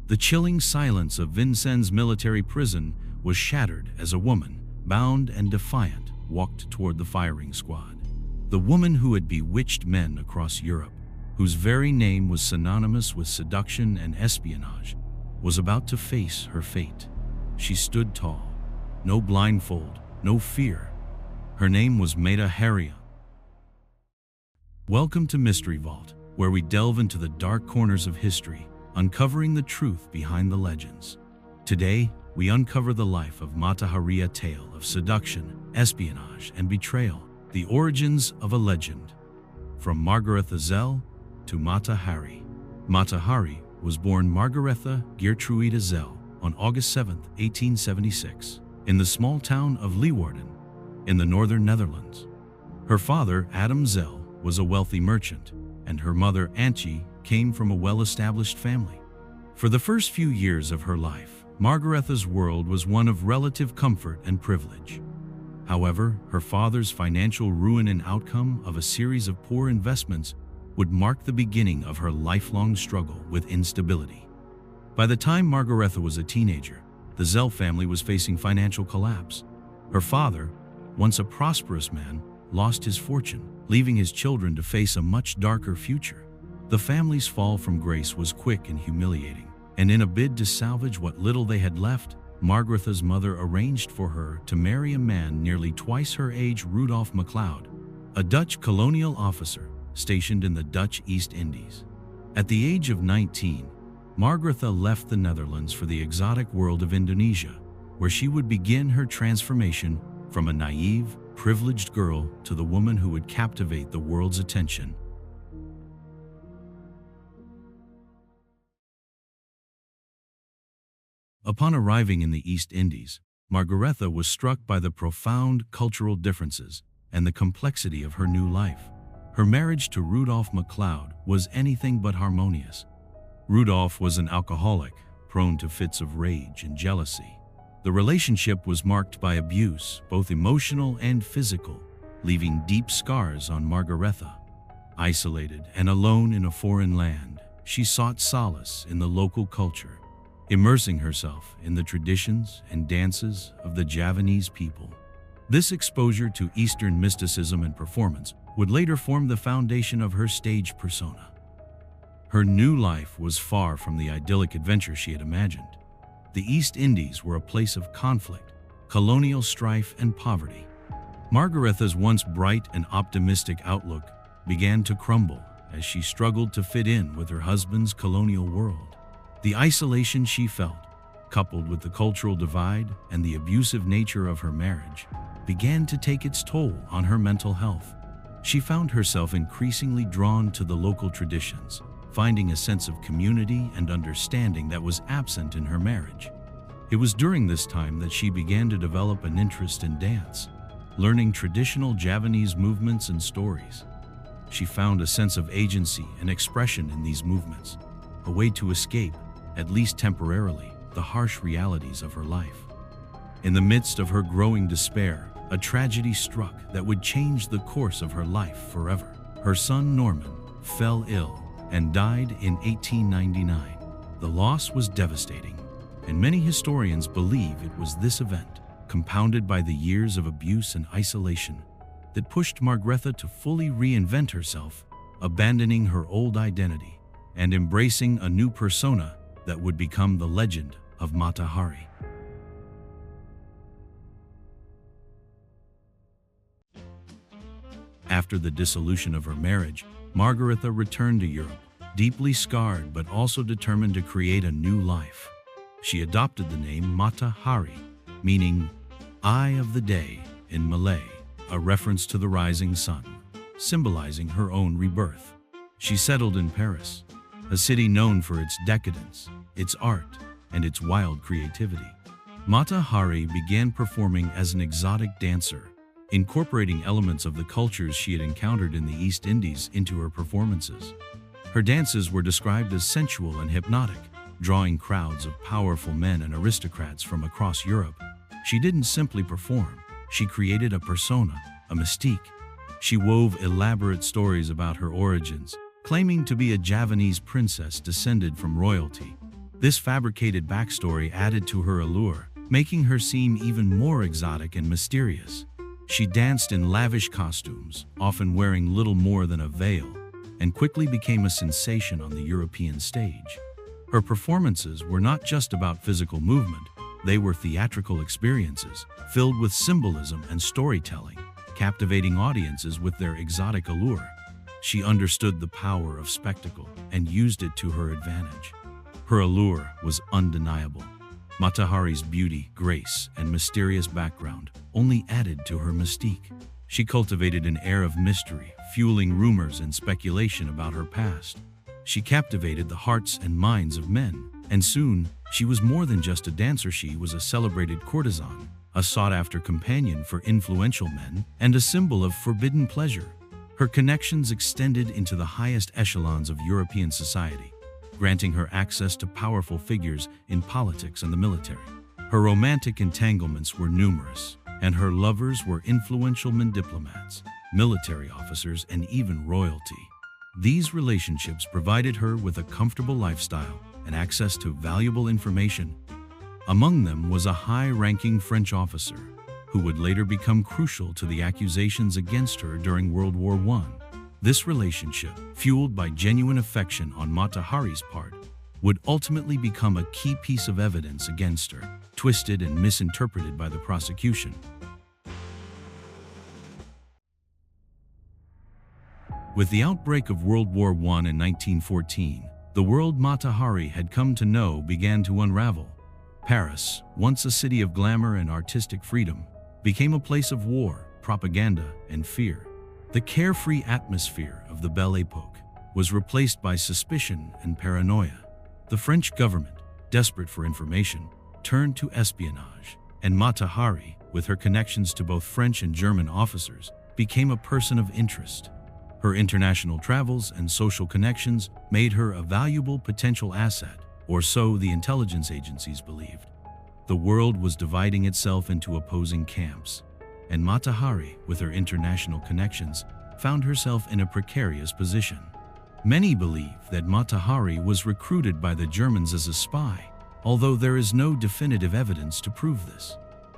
The chilling silence of Vincennes military prison was shattered as a woman, bound and defiant, walked toward the firing squad. The woman who had bewitched men across Europe, whose very name was synonymous with seduction and espionage, was about to face her fate. She stood tall, no blindfold, no fear. Her name was Mata Hari. Welcome to Mystery Vault, where we delve into the dark corners of history, uncovering the truth behind the legends. Today, we uncover the life of Mata Hari, a tale of seduction, espionage, and betrayal, the origins of a legend. From Margaretha Zell to Mata Hari. Mata Hari was born Margaretha Geertruida Zell on August 7, 1876, in the small town of Leeuwarden, in the northern Netherlands. Her father, Adam Zell, was a wealthy merchant, and her mother, Antje, came from a well-established family. For the first few years of her life, Margaretha's world was one of relative comfort and privilege. However, her father's financial ruin and outcome of a series of poor investments would mark the beginning of her lifelong struggle with instability. By the time Margaretha was a teenager, the Zell family was facing financial collapse. Her father, once a prosperous man, lost his fortune, leaving his children to face a much darker future. The family's fall from grace was quick and humiliating, and in a bid to salvage what little they had left, Margaretha's mother arranged for her to marry a man nearly twice her age, Rudolf MacLeod, a Dutch colonial officer stationed in the Dutch East Indies. At the age of 19, Margaretha left the Netherlands for the exotic world of Indonesia, where she would begin her transformation from a naive, privileged girl to the woman who would captivate the world's attention. Upon arriving in the East Indies, Margaretha was struck by the profound cultural differences and the complexity of her new life. Her marriage to Rudolf MacLeod was anything but harmonious. Rudolf was an alcoholic, prone to fits of rage and jealousy. The relationship was marked by abuse, both emotional and physical, leaving deep scars on Margaretha. Isolated and alone in a foreign land, she sought solace in the local culture, immersing herself in the traditions and dances of the Javanese people. This exposure to Eastern mysticism and performance would later form the foundation of her stage persona. Her new life was far from the idyllic adventure she had imagined. The East Indies were a place of conflict, colonial strife, and poverty. Margaretha's once bright and optimistic outlook began to crumble as she struggled to fit in with her husband's colonial world. The isolation she felt, coupled with the cultural divide and the abusive nature of her marriage, began to take its toll on her mental health. She found herself increasingly drawn to the local traditions, finding a sense of community and understanding that was absent in her marriage. It was during this time that she began to develop an interest in dance, learning traditional Javanese movements and stories. She found a sense of agency and expression in these movements, a way to escape, at least temporarily, the harsh realities of her life. In the midst of her growing despair, a tragedy struck that would change the course of her life forever. Her son Norman fell ill and died in 1899. The loss was devastating, and many historians believe it was this event, compounded by the years of abuse and isolation, that pushed Margaretha to fully reinvent herself, abandoning her old identity and embracing a new persona that would become the legend of Mata Hari. After the dissolution of her marriage, Margaretha returned to Europe, deeply scarred but also determined to create a new life. She adopted the name Mata Hari, meaning Eye of the Day in Malay, a reference to the rising sun, symbolizing her own rebirth. She settled in Paris, a city known for its decadence, its art, and its wild creativity. Mata Hari began performing as an exotic dancer, incorporating elements of the cultures she had encountered in the East Indies into her performances. Her dances were described as sensual and hypnotic, drawing crowds of powerful men and aristocrats from across Europe. She didn't simply perform, she created a persona, a mystique. She wove elaborate stories about her origins, claiming to be a Javanese princess descended from royalty. This fabricated backstory added to her allure, making her seem even more exotic and mysterious. She danced in lavish costumes, often wearing little more than a veil, and quickly became a sensation on the European stage. Her performances were not just about physical movement, they were theatrical experiences, filled with symbolism and storytelling, captivating audiences with their exotic allure. She understood the power of spectacle and used it to her advantage. Her allure was undeniable. Mata Hari's beauty, grace, and mysterious background only added to her mystique. She cultivated an air of mystery, fueling rumors and speculation about her past. She captivated the hearts and minds of men, and soon, she was more than just a dancer. She was a celebrated courtesan, a sought-after companion for influential men, and a symbol of forbidden pleasure. Her connections extended into the highest echelons of European society, granting her access to powerful figures in politics and the military. Her romantic entanglements were numerous, and her lovers were influential men, diplomats, military officers, and even royalty. These relationships provided her with a comfortable lifestyle and access to valuable information. Among them was a high-ranking French officer, who would later become crucial to the accusations against her during World War I. This relationship, fueled by genuine affection on Mata Hari's part, would ultimately become a key piece of evidence against her, twisted and misinterpreted by the prosecution. With the outbreak of World War I in 1914, the world Mata Hari had come to know began to unravel. Paris, once a city of glamour and artistic freedom, became a place of war, propaganda, and fear. The carefree atmosphere of the Belle Époque was replaced by suspicion and paranoia. The French government, desperate for information, turned to espionage, and Mata Hari, with her connections to both French and German officers, became a person of interest. Her international travels and social connections made her a valuable potential asset, or so the intelligence agencies believed. The world was dividing itself into opposing camps, and Mata Hari, with her international connections, found herself in a precarious position. Many believe that Mata Hari was recruited by the Germans as a spy, although there is no definitive evidence to prove this.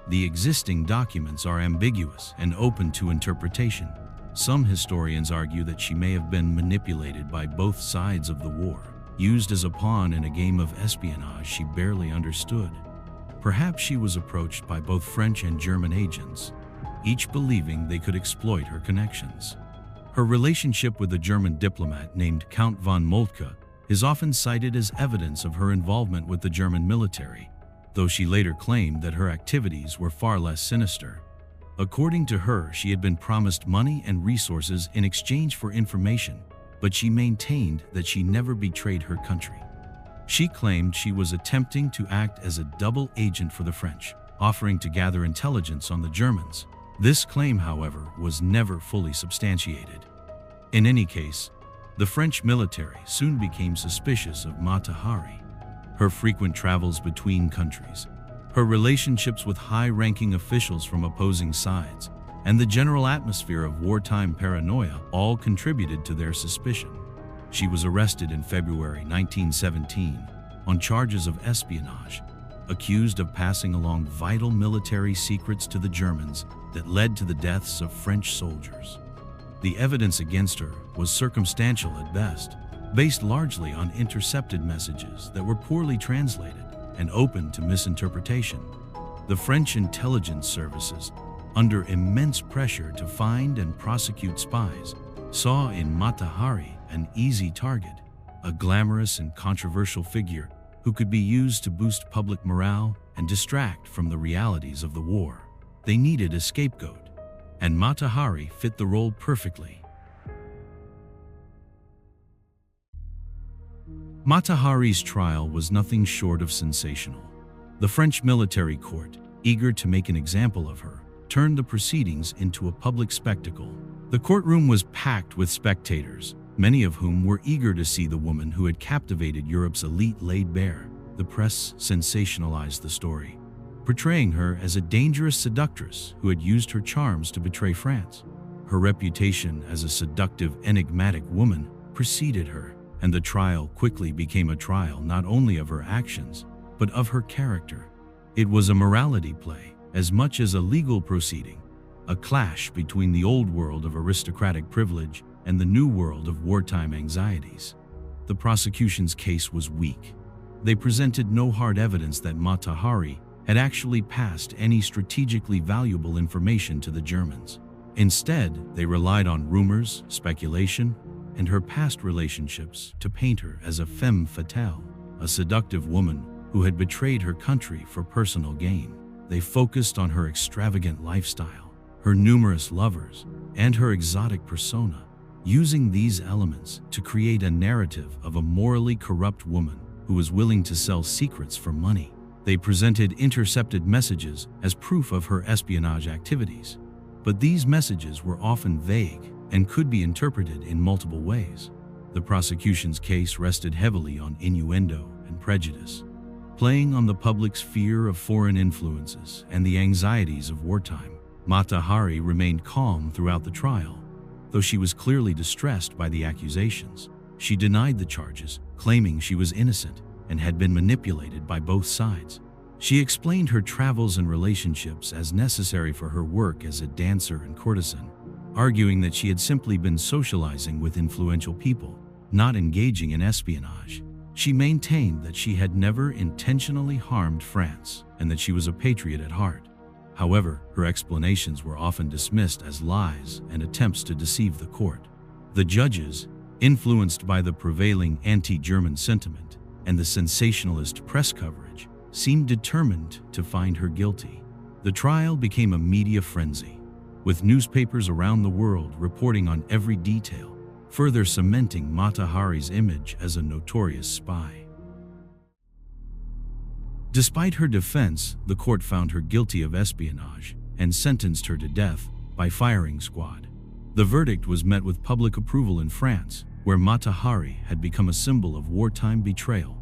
The existing documents are ambiguous and open to interpretation. Some historians argue that she may have been manipulated by both sides of the war, used as a pawn in a game of espionage she barely understood. Perhaps she was approached by both French and German agents, each believing they could exploit her connections. Her relationship with a German diplomat named Count von Moltke is often cited as evidence of her involvement with the German military, though she later claimed that her activities were far less sinister. According to her, she had been promised money and resources in exchange for information, but she maintained that she never betrayed her country. She claimed she was attempting to act as a double agent for the French, offering to gather intelligence on the Germans. This claim, however, was never fully substantiated. In any case, the French military soon became suspicious of Mata Hari. Her frequent travels between countries, her relationships with high-ranking officials from opposing sides, and the general atmosphere of wartime paranoia all contributed to their suspicion. She was arrested in February 1917 on charges of espionage, accused of passing along vital military secrets to the Germans that led to the deaths of French soldiers. The evidence against her was circumstantial at best, based largely on intercepted messages that were poorly translated and open to misinterpretation. The French intelligence services, under immense pressure to find and prosecute spies, saw in Mata Hari an easy target, a glamorous and controversial figure who could be used to boost public morale and distract from the realities of the war. They needed a scapegoat, and Mata Hari fit the role perfectly. Mata Hari's trial was nothing short of sensational. The French military court, eager to make an example of her, turned the proceedings into a public spectacle. The courtroom was packed with spectators, many of whom were eager to see the woman who had captivated Europe's elite laid bare. The press sensationalized the story, portraying her as a dangerous seductress who had used her charms to betray France. Her reputation as a seductive, enigmatic woman preceded her, and the trial quickly became a trial not only of her actions, but of her character. It was a morality play, as much as a legal proceeding, a clash between the old world of aristocratic privilege and the new world of wartime anxieties. The prosecution's case was weak. They presented no hard evidence that Mata Hari had actually passed any strategically valuable information to the Germans. Instead, they relied on rumors, speculation, and her past relationships to paint her as a femme fatale, a seductive woman who had betrayed her country for personal gain. They focused on her extravagant lifestyle, her numerous lovers, and her exotic persona, using these elements to create a narrative of a morally corrupt woman who was willing to sell secrets for money. They presented intercepted messages as proof of her espionage activities, but these messages were often vague and could be interpreted in multiple ways. The prosecution's case rested heavily on innuendo and prejudice, playing on the public's fear of foreign influences and the anxieties of wartime. Mata Hari remained calm throughout the trial, though she was clearly distressed by the accusations. She denied the charges, claiming she was innocent and had been manipulated by both sides. She explained her travels and relationships as necessary for her work as a dancer and courtesan, arguing that she had simply been socializing with influential people, not engaging in espionage. She maintained that she had never intentionally harmed France and that she was a patriot at heart. However, her explanations were often dismissed as lies and attempts to deceive the court. The judges, influenced by the prevailing anti-German sentiment and the sensationalist press coverage, seemed determined to find her guilty. The trial became a media frenzy, with newspapers around the world reporting on every detail, further cementing Mata Hari's image as a notorious spy. Despite her defense, the court found her guilty of espionage and sentenced her to death by firing squad. The verdict was met with public approval in France, where Mata Hari had become a symbol of wartime betrayal.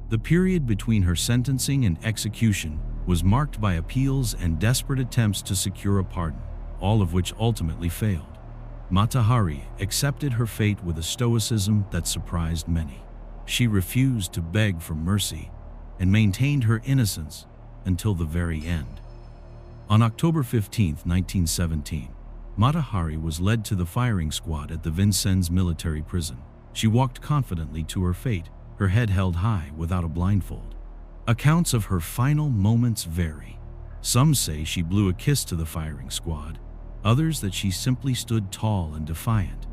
The period between her sentencing and execution was marked by appeals and desperate attempts to secure a pardon, all of which ultimately failed. Mata Hari accepted her fate with a stoicism that surprised many. She refused to beg for mercy and maintained her innocence until the very end. On October 15, 1917, Mata Hari was led to the firing squad at the Vincennes military prison. She walked confidently to her fate, her head held high without a blindfold. Accounts of her final moments vary. Some say she blew a kiss to the firing squad, others that she simply stood tall and defiant.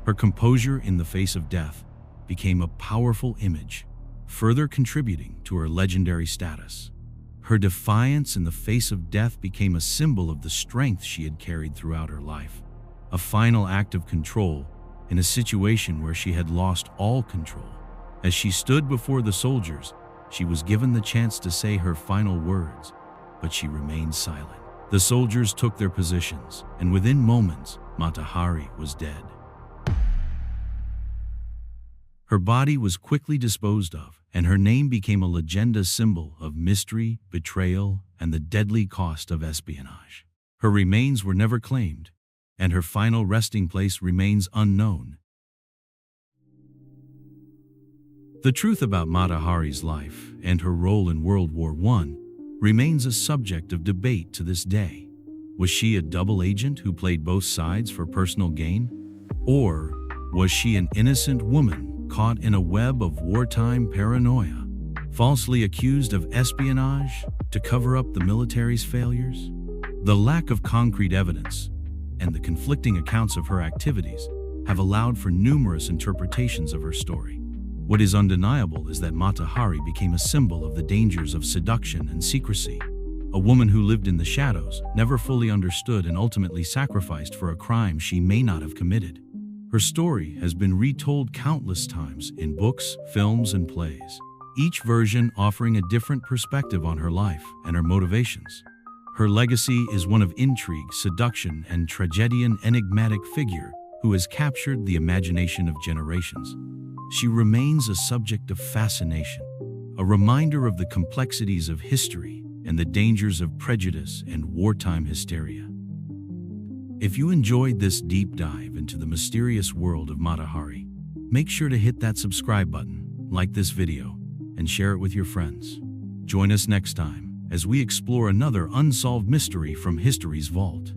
Her composure in the face of death became a powerful image, further contributing to her legendary status. Her defiance in the face of death became a symbol of the strength she had carried throughout her life, a final act of control in a situation where she had lost all control. As she stood before the soldiers, she was given the chance to say her final words, but she remained silent. The soldiers took their positions, and within moments, Mata Hari was dead. Her body was quickly disposed of, and her name became a legenda symbol of mystery, betrayal, and the deadly cost of espionage. Her remains were never claimed, and her final resting place remains unknown. The truth about Mata Hari's life and her role in World War I remains a subject of debate to this day. Was she a double agent who played both sides for personal gain? Or was she an innocent woman caught in a web of wartime paranoia, falsely accused of espionage to cover up the military's failures? The lack of concrete evidence and the conflicting accounts of her activities have allowed for numerous interpretations of her story. What is undeniable is that Mata Hari became a symbol of the dangers of seduction and secrecy. A woman who lived in the shadows, never fully understood, and ultimately sacrificed for a crime she may not have committed. Her story has been retold countless times in books, films, and plays, each version offering a different perspective on her life and her motivations. Her legacy is one of intrigue, seduction, and tragedy, an enigmatic figure who has captured the imagination of generations. She remains a subject of fascination, a reminder of the complexities of history and the dangers of prejudice and wartime hysteria. If you enjoyed this deep dive into the mysterious world of Mata Hari, Make sure to hit that subscribe button, like this video, and share it with your friends. Join us next time as we explore another unsolved mystery from history's vault.